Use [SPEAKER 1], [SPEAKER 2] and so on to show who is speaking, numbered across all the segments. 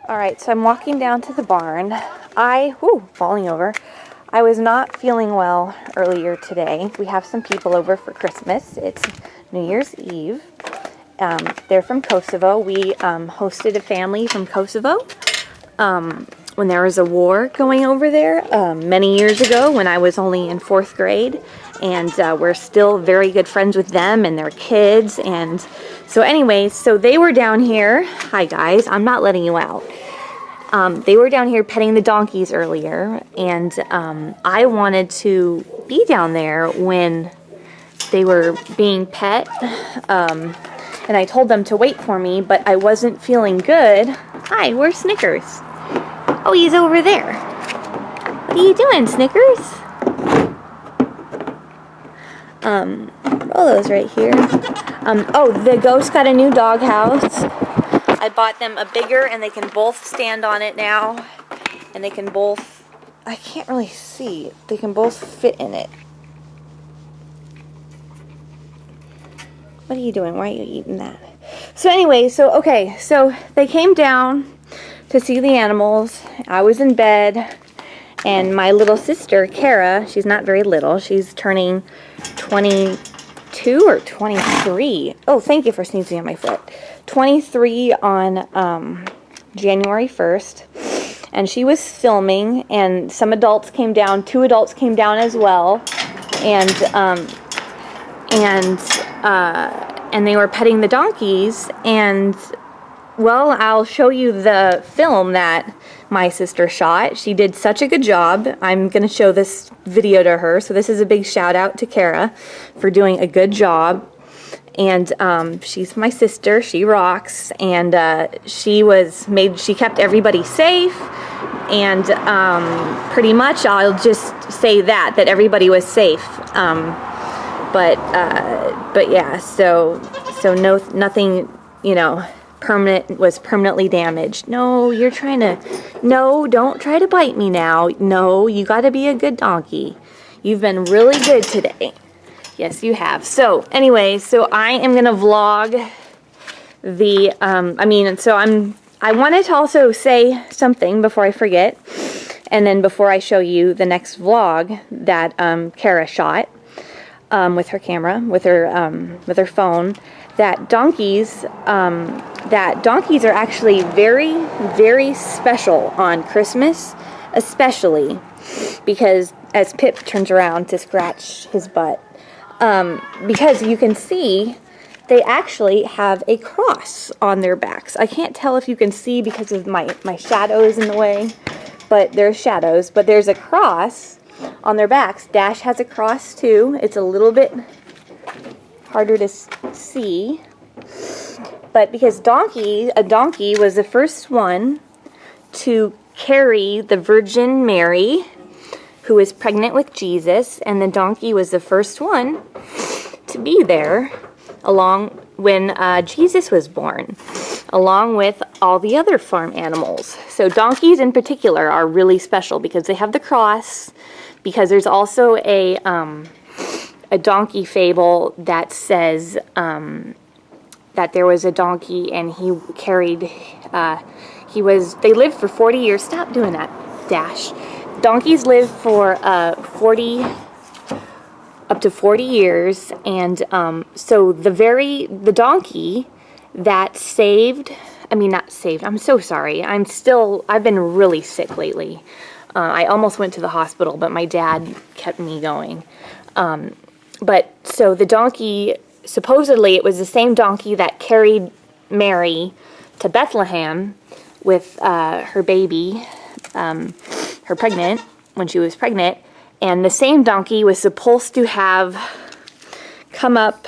[SPEAKER 1] Alright, so I'm walking down to the barn. Falling over. I was not feeling well earlier today. We have some people over for Christmas. It's New Year's Eve. They're from Kosovo. We hosted a family from Kosovo when there was a war going over there many years ago when I was only in 4th grade. And we're still very good friends with them and their kids. And so anyways, so they were down here. Hi guys, I'm not letting you out. They were down here petting the donkeys earlier, and I wanted to be down there when they were being pet, and I told them to wait for me, but I wasn't feeling good. Hi, where's Snickers? Oh, he's over there. What are you doing, Snickers? Rollo's right here. The ghost got a new doghouse. I bought them a bigger, and they can both stand on it now. And they can both, I can't really see, they can both fit in it. What are you doing? Why are you eating that? So anyway, so they came down to see the animals. I was in bed, and my little sister, Kara, she's not very little, she's turning 22 or 23. Oh, thank you for sneezing on my foot. 23 on January 1st, and she was filming, and some adults came down, 2 adults came down as well, and they were petting the donkeys, and well, I'll show you the film that my sister shot. She did such a good job. I'm going to show this video to her, so this is a big shout out to Kara for doing a good job. And she's my sister, she rocks, and she kept everybody safe, and pretty much I'll just say that everybody was safe. But yeah, so nothing, was permanently damaged. No, don't try to bite me now. No, you gotta be a good donkey. You've been really good today. Yes, you have. So, anyway, so I am going to vlog the, I wanted to also say something before I forget, and then before I show you the next vlog that Kara shot with her camera, with her phone, that donkeys are actually very, very special on Christmas, especially because, as Pip turns around to scratch his butt, because you can see they actually have a cross on their backs. I can't tell if you can see because of my shadows in the way, but there's shadows, but there's a cross on their backs. Dash has a cross too. It's a little bit harder to see, but because a donkey was the first one to carry the Virgin Mary, who was pregnant with Jesus, and the donkey was the first one to be there along when Jesus was born, along with all the other farm animals. So donkeys in particular are really special because they have the cross, because there's also a donkey fable that says that there was a donkey and he carried, they lived for 40 years. Stop doing that, Dash. Donkeys live for up to 40 years, and so the donkey that I'm so sorry. I've been really sick lately. I almost went to the hospital, but my dad kept me going. But so the donkey, supposedly it was the same donkey that carried Mary to Bethlehem with her baby, when she was pregnant, and the same donkey was supposed to have come up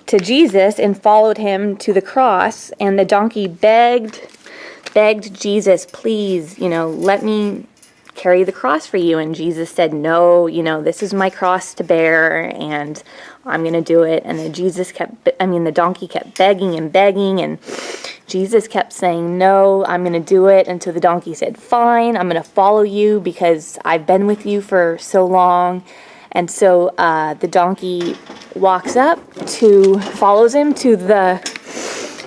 [SPEAKER 1] to Jesus and followed him to the cross, and the donkey begged Jesus, please, let me carry the cross for you, and Jesus said, no, this is my cross to bear, and I'm going to do it. And then the donkey kept begging, and Jesus kept saying, no, I'm going to do it. And so the donkey said, fine, I'm going to follow you because I've been with you for so long. And so the donkey walks up follows him to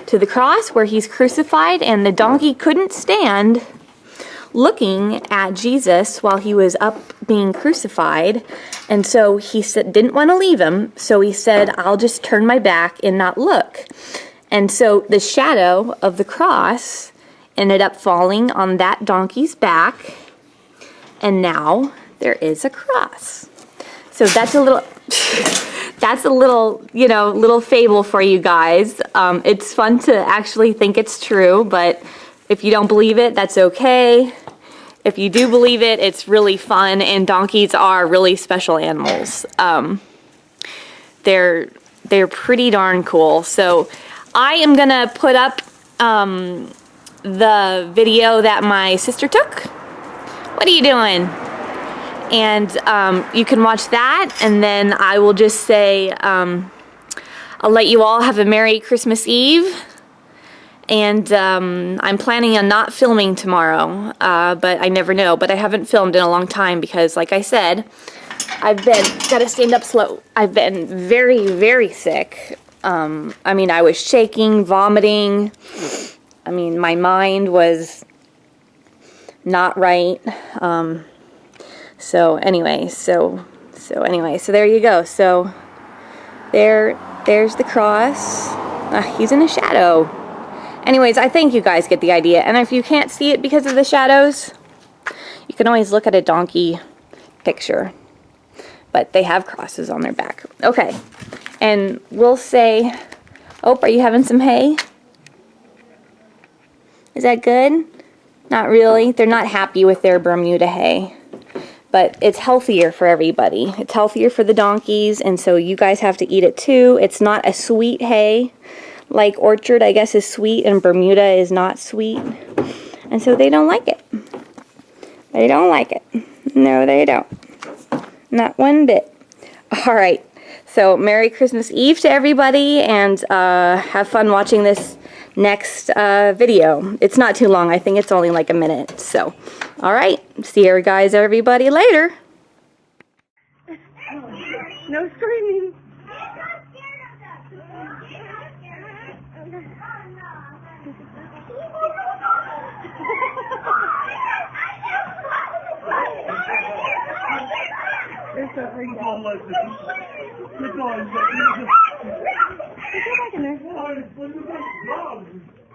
[SPEAKER 1] to the cross where he's crucified, and the donkey couldn't stand looking at Jesus while he was up being crucified, and so he said, didn't want to leave him, so he said, I'll just turn my back and not look. And so the shadow of the cross ended up falling on that donkey's back, and now there is a cross. So that's a little little fable for you guys. It's fun to actually think it's true, but if you don't believe it, that's okay. If you do believe it, it's really fun, and donkeys are really special animals. They're pretty darn cool. So I am gonna put up the video that my sister took. What are you doing? And you can watch that, and then I will just say I'll let you all have a Merry Christmas Eve. And I'm planning on not filming tomorrow, but I never know. But I haven't filmed in a long time because, like I said, gotta stand up slow. I've been very, very sick. I mean, I was shaking, vomiting. I mean, my mind was not right. So anyway, so there you go. So there's the cross. He's in a shadow. Anyways, I think you guys get the idea. And if you can't see it because of the shadows, you can always look at a donkey picture. But they have crosses on their back. Okay. And we'll say, oh, are you having some hay? Is that good? Not really. They're not happy with their Bermuda hay. But it's healthier for everybody. It's healthier for the donkeys, and so you guys have to eat it too. It's not a sweet hay. Like Orchard, I guess, is sweet, and Bermuda is not sweet. And so they don't like it. They don't like it. No, they don't. Not one bit. All right. So Merry Christmas Eve to everybody, and have fun watching this next video. It's not too long. I think it's only like a minute. So, all right. See you guys, everybody, later.
[SPEAKER 2] No screaming. They're so freaky. Get back in there.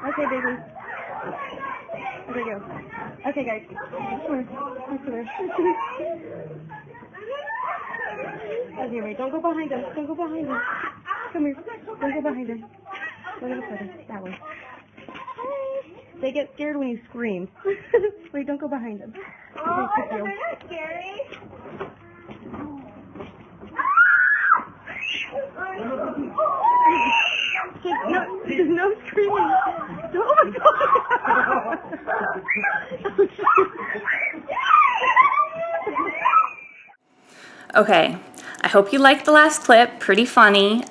[SPEAKER 2] Okay, baby. Okay, go. Okay, guys. Come here. Okay, wait. Don't go behind us. Don't go behind us. Come here. Don't go behind us. Go to the further. That way. They get scared when you scream. Wait, don't go behind them.
[SPEAKER 3] Oh, they're not scary.
[SPEAKER 2] No screaming. Oh my God.
[SPEAKER 1] Okay, I hope you liked the last clip. Pretty funny.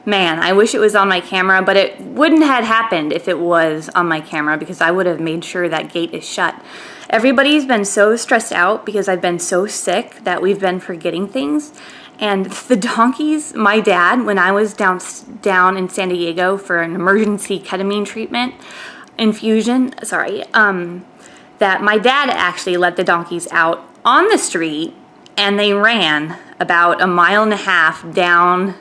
[SPEAKER 1] Man, I wish it was on my camera, but it wouldn't have happened if it was on my camera because I would have made sure that gate is shut. Everybody's been so stressed out because I've been so sick that we've been forgetting things. And the donkeys, my dad, when I was down in San Diego for an emergency ketamine treatment, infusion, that my dad actually let the donkeys out on the street, and they ran about 1.5 miles down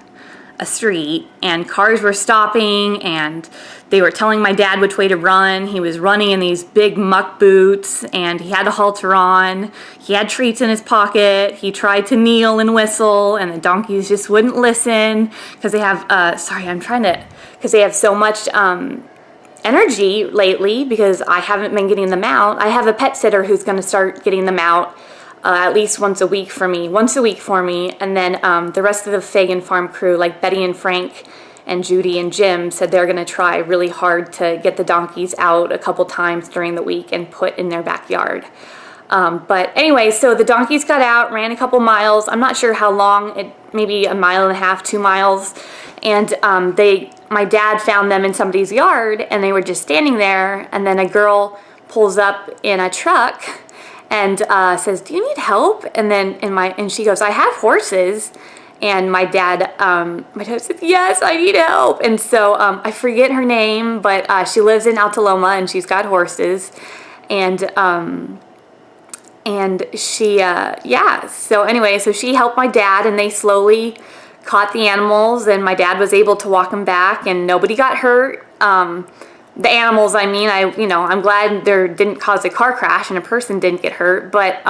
[SPEAKER 1] a street, and cars were stopping, and they were telling my dad which way to run. He was running in these big muck boots, and he had a halter on. He had treats in his pocket. He tried to kneel and whistle, and the donkeys just wouldn't listen because they have, because they have so much energy lately because I haven't been getting them out. I have a pet sitter who's going to start getting them out at least once a week for me, and then the rest of the Fagan Farm crew, like Betty and Frank and Judy and Jim, said they're going to try really hard to get the donkeys out a couple times during the week and put in their backyard. But anyway, so the donkeys got out, ran a couple miles. I'm not sure how long, maybe 1.5 miles, 2 miles, and my dad found them in somebody's yard, and they were just standing there, and then a girl pulls up in a truck and says, "Do you need help?" And then she goes, "I have horses." And my dad said, yes, I need help. And so I forget her name, but she lives in Altaloma and she's got horses. And she, so anyway, so she helped my dad and they slowly caught the animals and my dad was able to walk them back and nobody got hurt. The animals, I mean, I'm glad there didn't cause a car crash and a person didn't get hurt, but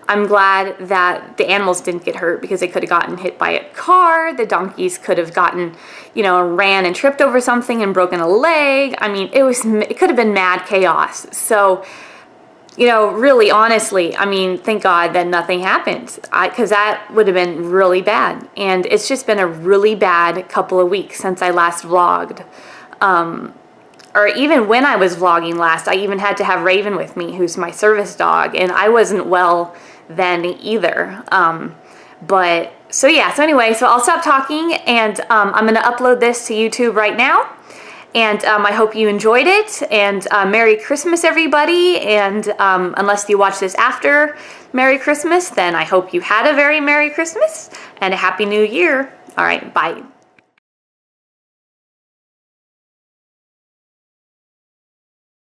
[SPEAKER 1] I'm glad that the animals didn't get hurt because they could have gotten hit by a car. The donkeys could have gotten, ran and tripped over something and broken a leg. I mean, it could have been mad chaos. So, really, honestly, I mean, thank God that nothing happened because that would have been really bad. And it's just been a really bad couple of weeks since I last vlogged. Or even when I was vlogging last, I even had to have Raven with me, who's my service dog, and I wasn't well then either. So anyway, so I'll stop talking and I'm going to upload this to YouTube right now. And I hope you enjoyed it. And Merry Christmas, everybody. And unless you watch this after Merry Christmas, then I hope you had a very Merry Christmas and a Happy New Year. All right, bye.